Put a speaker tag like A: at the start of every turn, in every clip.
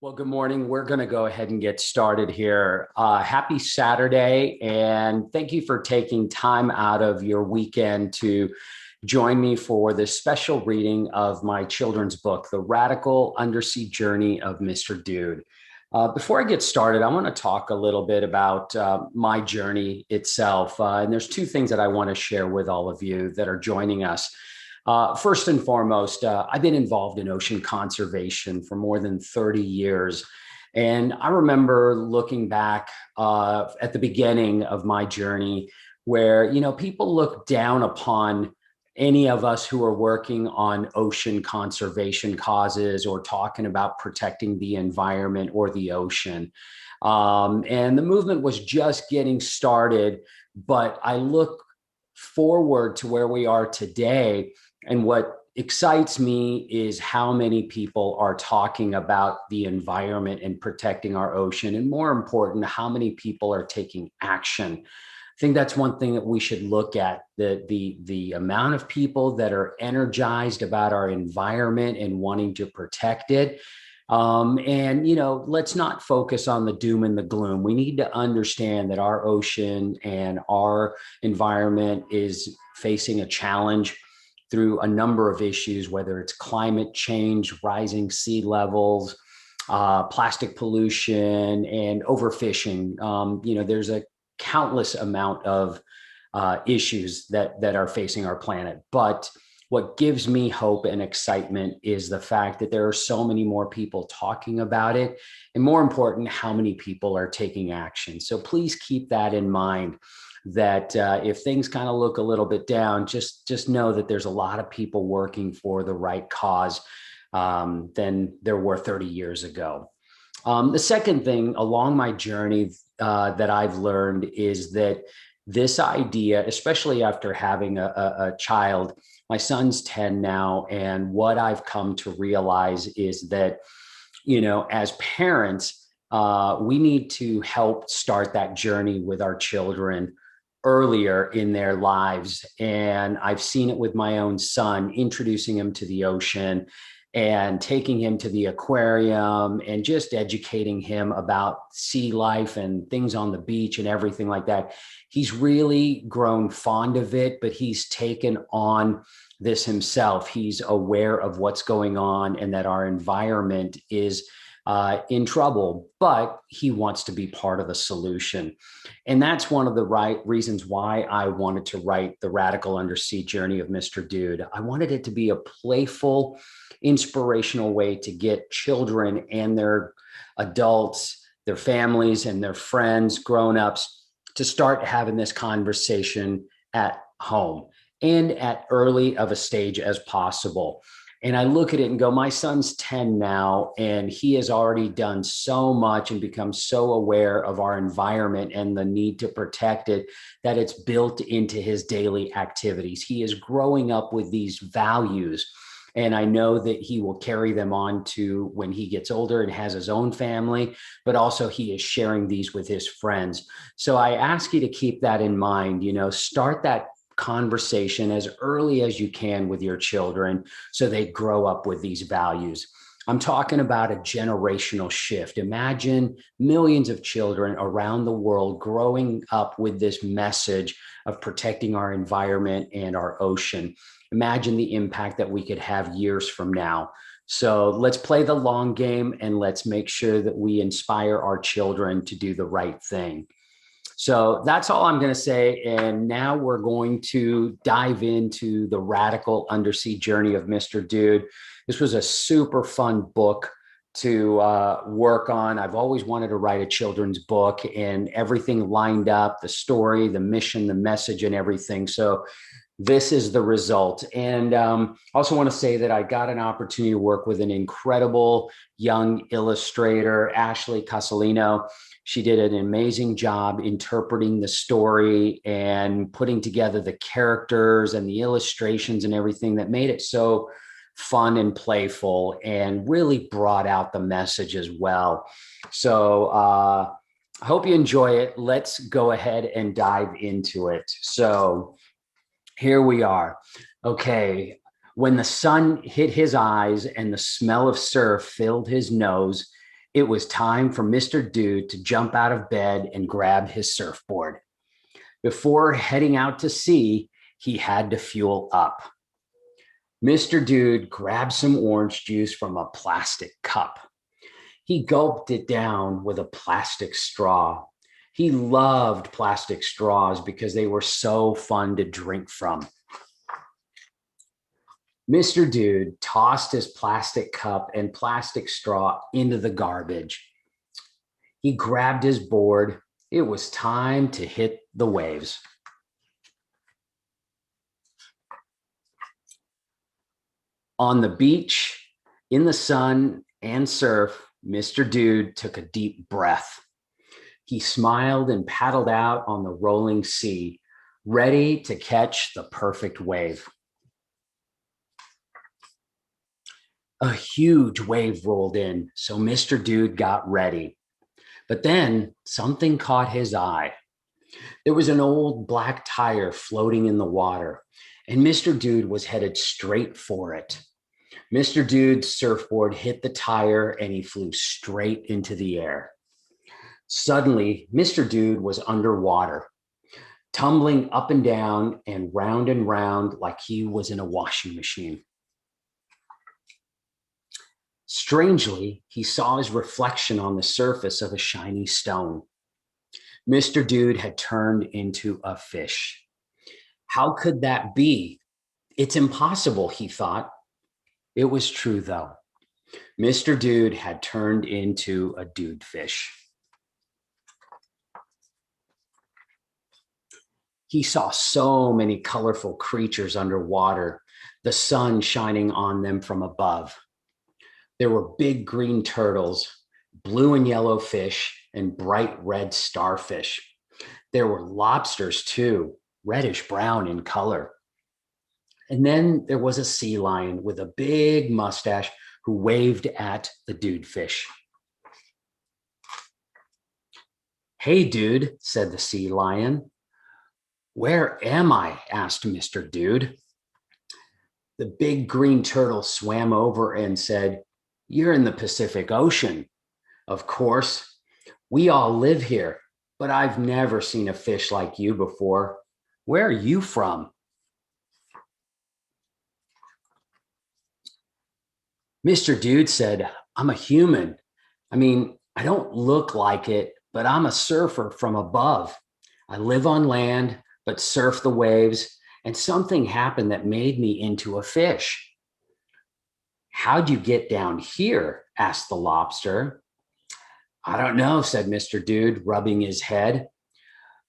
A: Well, good morning. We're going to go ahead and get started here. Happy Saturday, and thank you for taking time out of your weekend to join me for this special reading of my children's book, The Radical Undersea Journey of Mr. Dude. Before I get started, I want to talk a little bit about my journey itself. And there's two things that I want to share with all of you that are joining us. First and foremost, I've been involved in ocean conservation for more than 30 years. And I remember looking back at the beginning of my journey where, people look down upon any of us who are working on ocean conservation causes or talking about protecting the environment or the ocean. And the movement was just getting started, but I look forward to where we are today. And what excites me is how many people are talking about the environment and protecting our ocean. And more important, how many people are taking action. I think that's one thing that we should look at, the amount of people that are energized about our environment and wanting to protect it. Let's not focus on the doom and the gloom. We need to understand that our ocean and our environment is facing a challenge through a number of issues, whether it's climate change, rising sea levels, plastic pollution, and overfishing. There's a countless amount of issues that are facing our planet. But what gives me hope and excitement is the fact that there are so many more people talking about it, and more important, how many people are taking action. So please keep that in mind, that if things kind of look a little bit down, just know that there's a lot of people working for the right cause than there were 30 years ago. The second thing along my journey that I've learned is that this idea, especially after having a child, my son's 10 now, and what I've come to realize is that, as parents, we need to help start that journey with our children earlier in their lives. And I've seen it with my own son, introducing him to the ocean and taking him to the aquarium and just educating him about sea life and things on the beach and everything like that. He's really grown fond of it, but he's taken on this himself. He's aware of what's going on and that our environment is in trouble, but he wants to be part of the solution. And that's one of the right reasons why I wanted to write The Radical Undersea Journey of Mr. Dude. I wanted it to be a playful, inspirational way to get children and their adults, their families and their friends, grown-ups, to start having this conversation at home and at early of a stage as possible. And I look at it and go, my son's 10 now, and he has already done so much and become so aware of our environment and the need to protect it that it's built into his daily activities. He is growing up with these values. And I know that he will carry them on to when he gets older and has his own family, but also he is sharing these with his friends. So I ask you to keep that in mind, start that conversation as early as you can with your children so they grow up with these values. I'm talking about a generational shift. Imagine millions of children around the world growing up with this message of protecting our environment and our ocean. Imagine the impact that we could have years from now. So let's play the long game and let's make sure that we inspire our children to do the right thing. So that's all I'm going to say. And now we're going to dive into The Radical Undersea Journey of Mr. Dude. This was a super fun book to work on. I've always wanted to write a children's book, and everything lined up, the story, the mission, the message, and everything. So this is the result. And I also want to say that I got an opportunity to work with an incredible young illustrator, Ashley Casalino. She did an amazing job interpreting the story and putting together the characters and the illustrations and everything that made it so fun and playful and really brought out the message as well. So I hope you enjoy it. Let's go ahead and dive into it. So here we are. Okay. When the sun hit his eyes and the smell of surf filled his nose, It was time for Mr. Dude to jump out of bed and grab his surfboard. Before heading out to sea, he had to fuel up. Mr. Dude grabbed some orange juice from a plastic cup. He gulped it down with a plastic straw. He loved plastic straws because they were so fun to drink from. Mr. Dude tossed his plastic cup and plastic straw into the garbage. He grabbed his board. It was time to hit the waves. On the beach, in the sun and surf, Mr. Dude took a deep breath. He smiled and paddled out on the rolling sea, ready to catch the perfect wave. A huge wave rolled in, so Mr. Dude got ready. But then something caught his eye. There was an old black tire floating in the water, and Mr. Dude was headed straight for it. Mr. Dude's surfboard hit the tire and he flew straight into the air. Suddenly, Mr. Dude was underwater, tumbling up and round like he was in a washing machine. Strangely, he saw his reflection on the surface of a shiny stone. Mr. Dude had turned into a fish. How could that be? It's impossible, he thought. It was true, though. Mr. Dude had turned into a dude fish. He saw so many colorful creatures underwater, the sun shining on them from above. There were big green turtles, blue and yellow fish, and bright red starfish. There were lobsters too, reddish brown in color. And then there was a sea lion with a big mustache who waved at the dude fish. "Hey, dude," said the sea lion. "Where am I?" asked Mr. Dude. The big green turtle swam over and said, "You're in the Pacific Ocean. Of course, we all live here, but I've never seen a fish like you before. Where are you from?" Mr. Dude said, "I'm a human. I don't look like it, but I'm a surfer from above. I live on land, but surf the waves, and something happened that made me into a fish." "How'd you get down here?" asked the lobster. "I don't know," said Mr. Dude, rubbing his head.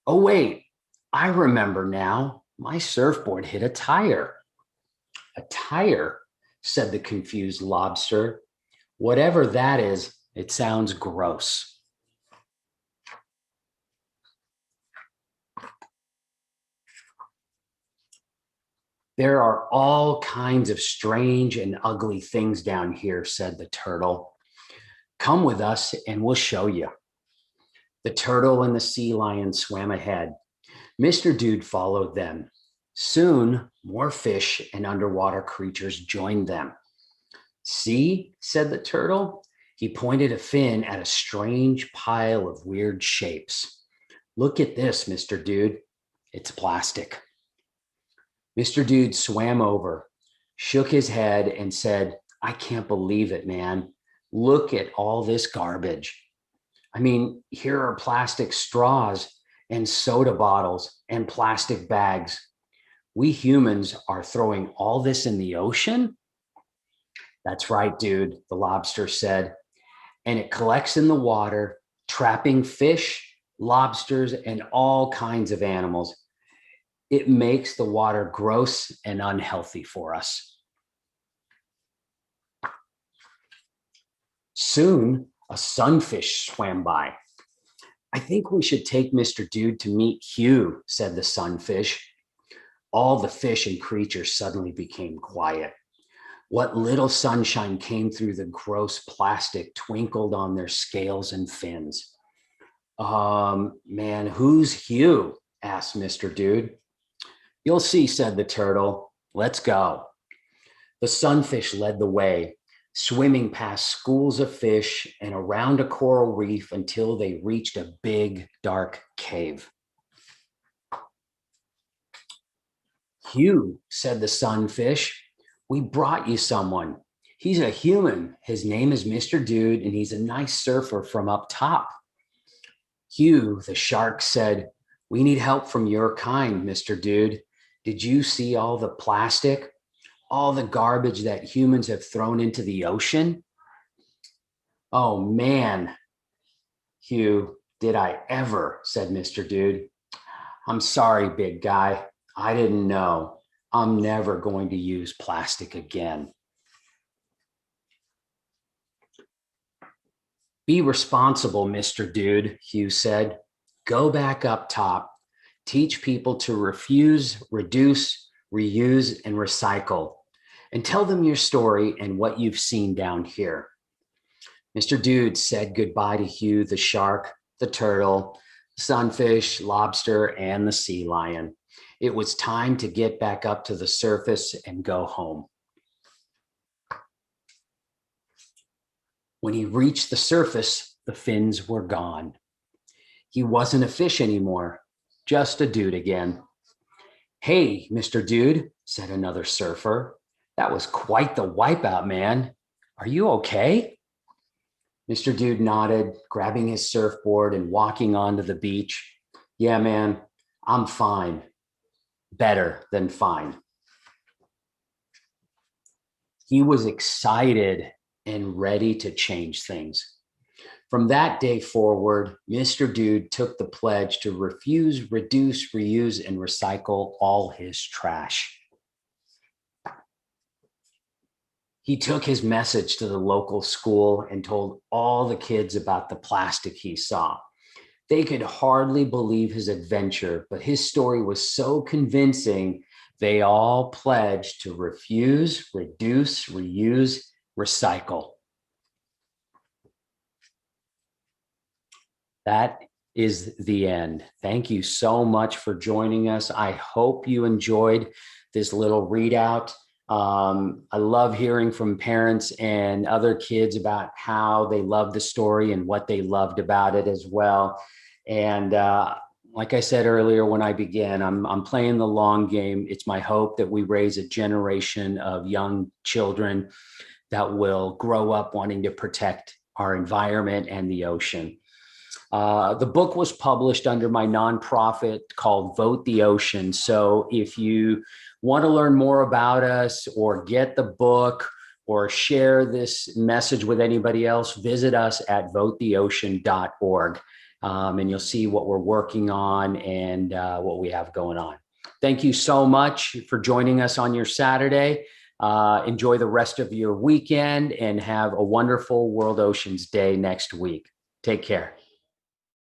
A: "Oh, wait, I remember now. My surfboard hit a tire." "A tire?" said the confused lobster. "Whatever that is, it sounds gross." "There are all kinds of strange and ugly things down here," said the turtle. "Come with us and we'll show you." The turtle and the sea lion swam ahead. Mr. Dude followed them. Soon, more fish and underwater creatures joined them. "See," said the turtle. He pointed a fin at a strange pile of weird shapes. "Look at this, Mr. Dude. It's plastic." Mr. Dude swam over, shook his head, and said, "I can't believe it, man. Look at all this garbage. Here are plastic straws and soda bottles and plastic bags. We humans are throwing all this in the ocean?" "That's right, dude," the lobster said. "And it collects in the water, trapping fish, lobsters, and all kinds of animals. It makes the water gross and unhealthy for us." Soon, a sunfish swam by. "I think we should take Mr. Dude to meet Hugh," said the sunfish. All the fish and creatures suddenly became quiet. What little sunshine came through the gross plastic twinkled on their scales and fins. Man, who's Hugh?" asked Mr. Dude. "You'll see," said the turtle. "Let's go." The sunfish led the way. swimming past schools of fish and around a coral reef until they reached a big, dark cave. "Hugh," said the sunfish, "we brought you someone. He's a human. His name is Mr. Dude, and he's a nice surfer from up top." "Hugh," the shark said, "we need help from your kind, Mr. Dude. Did you see all the plastic, all the garbage that humans have thrown into the ocean?" "Oh, man, Hugh, did I ever," said Mr. Dude. "I'm sorry, big guy. I didn't know. I'm never going to use plastic again." "Be responsible, Mr. Dude," Hugh said. "Go back up top. Teach people to refuse, reduce, reuse, and recycle. And tell them your story and what you've seen down here." Mr. Dude said goodbye to Hugh, the shark, the turtle, sunfish, lobster, and the sea lion. It was time to get back up to the surface and go home. When he reached the surface, the fins were gone. He wasn't a fish anymore, just a dude again. "Hey, Mr. Dude," said another surfer. "That was quite the wipeout, man. Are you okay?" Mr. Dude nodded, grabbing his surfboard and walking onto the beach. "Yeah, man, I'm fine. Better than fine." He was excited and ready to change things. From that day forward, Mr. Dude took the pledge to refuse, reduce, reuse, and recycle all his trash. He took his message to the local school and told all the kids about the plastic he saw. They could hardly believe his adventure, but his story was so convincing, they all pledged to refuse, reduce, reuse, recycle. That is the end. Thank you so much for joining us. I hope you enjoyed this little readout. I love hearing from parents and other kids about how they loved the story and what they loved about it as well. And like I said earlier when I began, I'm playing the long game. It's my hope that we raise a generation of young children that will grow up wanting to protect our environment and the ocean. The book was published under my nonprofit called Vote the Ocean. So if you want to learn more about us or get the book or share this message with anybody else, visit us at votetheocean.org. And you'll see what we're working on and what we have going on. Thank you so much for joining us on your Saturday. Enjoy the rest of your weekend and have a wonderful World Oceans Day next week. Take care.